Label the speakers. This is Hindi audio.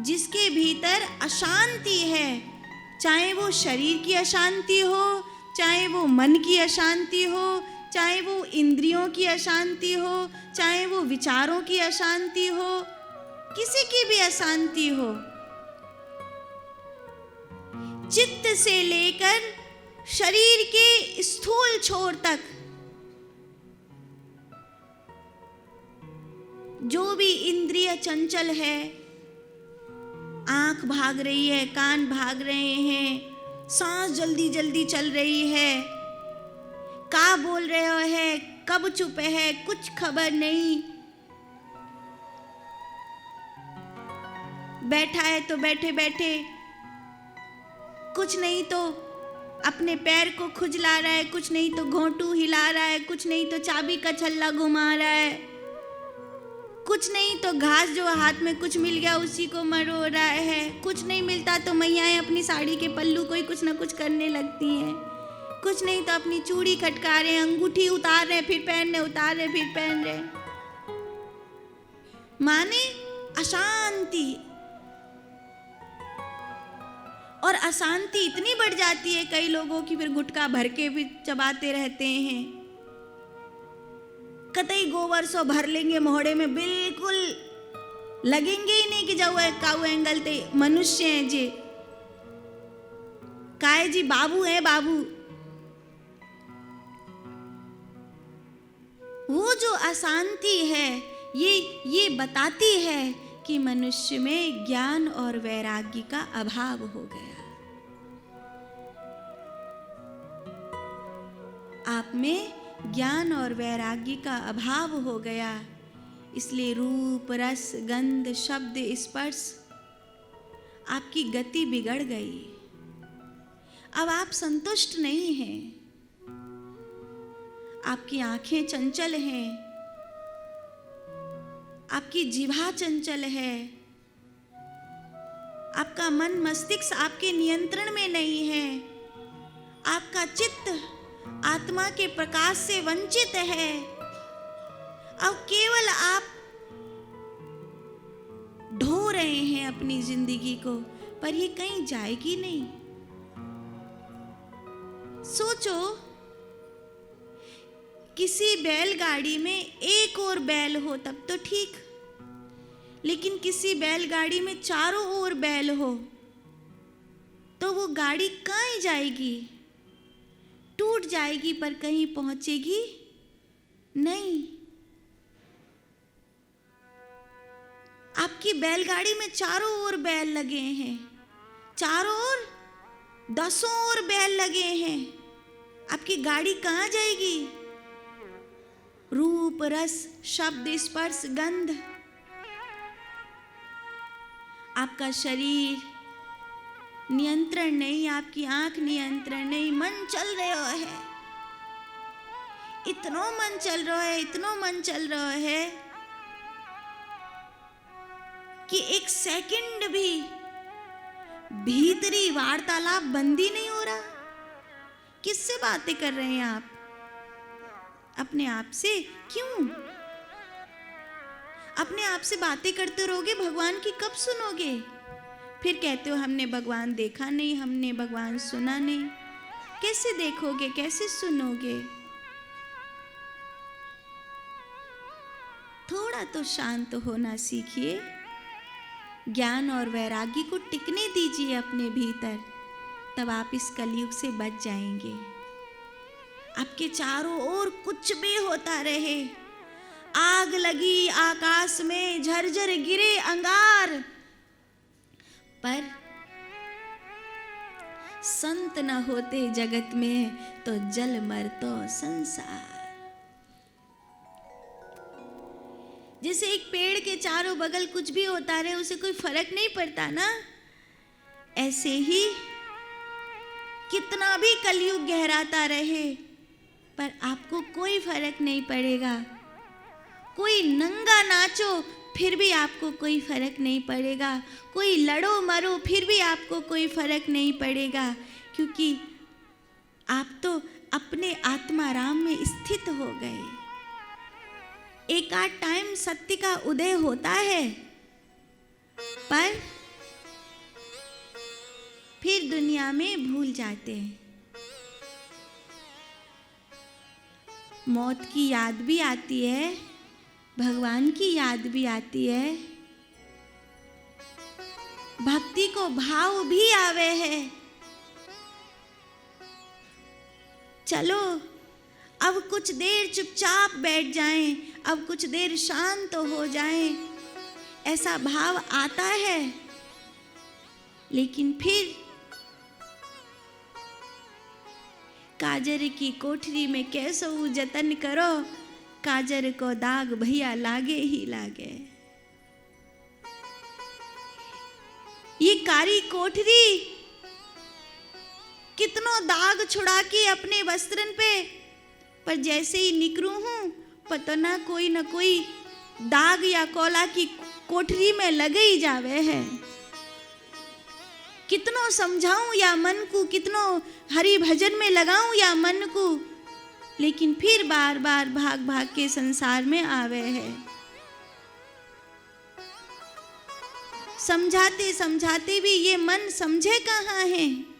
Speaker 1: जिसके भीतर अशांति है, चाहे वो शरीर की अशांति हो, चाहे वो मन की अशांति हो, चाहे वो इंद्रियों की अशांति हो, चाहे वो विचारों की अशांति हो, किसी की भी अशांति हो, चित्त से लेकर शरीर के स्थूल छोर तक जो भी इंद्रिय चंचल है, आंख भाग रही है, कान भाग रहे हैं, सांस जल्दी जल्दी चल रही है, का बोल रहे है, कब चुप है, कुछ खबर नहीं, बैठा है तो बैठे बैठे कुछ नहीं तो अपने पैर को खुजला रहा है, कुछ नहीं तो घोंटू हिला रहा है, कुछ नहीं तो चाबी का छल्ला घुमा रहा है, कुछ नहीं तो घास जो हाथ में कुछ मिल गया उसी को मरोड़ रहा है, कुछ नहीं मिलता तो मैयाएं अपनी साड़ी के पल्लू को ही कुछ ना कुछ करने लगती हैं, कुछ नहीं तो अपनी चूड़ी खटका रहे हैं, अंगूठी उतार रहे फिर पहन रहे, उतार रहे फिर पहन रहे, माने अशांति। और अशांति इतनी बढ़ जाती है कई लोगों की, फिर गुटखा भर के भी चबाते रहते हैं, कतई गोबर सो भर लेंगे मोहड़े में, बिल्कुल लगेंगे ही नहीं कि जाओ काऊ एंगल ते मनुष्य हैं जी, काहे जी बाबू है बाबू। वो जो अशांति है ये बताती है कि मनुष्य में ज्ञान और वैराग्य का अभाव हो गया, आप में ज्ञान और वैराग्य का अभाव हो गया, इसलिए रूप रस गंध शब्द स्पर्श आपकी गति बिगड़ गई। अब आप संतुष्ट नहीं हैं, आपकी आंखें चंचल हैं, आपकी जिह्वा चंचल है, आपका मन मस्तिष्क आपके नियंत्रण में नहीं है, आपका चित्त आत्मा के प्रकाश से वंचित है। अब केवल आप ढो रहे हैं अपनी जिंदगी को, पर ये कहीं जाएगी नहीं। सोचो, किसी बैलगाड़ी में एक और बैल हो तब तो ठीक, लेकिन किसी बैलगाड़ी में चारों ओर बैल हो तो वो गाड़ी कहाँ जाएगी? टूट जाएगी पर कहीं पहुंचेगी नहीं। आपकी बैलगाड़ी में चारों ओर बैल लगे हैं, चारों ओर दसों ओर बैल लगे हैं, आपकी गाड़ी कहाँ जाएगी? रूप रस शब्द स्पर्श गंध, आपका शरीर नियंत्रण नहीं, आपकी आंख नियंत्रण नहीं, मन चल रहा है, इतना मन चल रहा है, इतना मन चल रहा है कि एक सेकंड भी भीतरी वार्तालाप बंद ही नहीं हो रहा। किससे बातें कर रहे हैं आप? अपने आप से। क्यों? अपने आप से बातें करते रहोगे, भगवान की कब सुनोगे? फिर कहते हो हमने भगवान देखा नहीं, हमने भगवान सुना नहीं। कैसे देखोगे, कैसे सुनोगे? थोड़ा तो शांत होना सीखिए, ज्ञान और वैराग्य को टिकने दीजिए अपने भीतर, तब आप इस कलयुग से बच जाएंगे। आपके चारों ओर कुछ भी होता रहे, आग लगी आकाश में, झरझर गिरे अंगार, पर संत न होते जगत में तो जल मरतो संसार। जैसे एक पेड़ के चारों बगल कुछ भी होता रहे, उसे कोई फर्क नहीं पड़ता ना, ऐसे ही कितना भी कलयुग गहराता रहे पर आपको कोई फर्क नहीं पड़ेगा। कोई नंगा नाचो फिर भी आपको कोई फर्क नहीं पड़ेगा, कोई लड़ो मरो फिर भी आपको कोई फर्क नहीं पड़ेगा, क्योंकि आप तो अपने आत्माराम में स्थित हो गए। एक आध टाइम सत्य का उदय होता है, पर दुनिया में भूल जाते हैं। मौत की याद भी आती है, भगवान की याद भी आती है, भक्ति को भाव भी आवे है। चलो अब कुछ देर चुपचाप बैठ जाएं, अब कुछ देर शांत हो जाएं, ऐसा भाव आता है। लेकिन फिर काजर की कोठरी में कैसो जतन करो, काजर को दाग भैया लागे ही लागे। ये कारी कोठरी कितनों दाग छुड़ा के अपने वस्त्रन पे, पर जैसे ही निकलूं हूं पता ना कोई दाग या कोला की कोठरी में लगे ही जावे है। कितनों समझाऊं या मन को, कितनों हरि भजन में लगाऊं या मन को, लेकिन फिर बार बार भाग भाग के संसार में आवे है। समझाते समझाते भी ये मन समझे कहाँ है।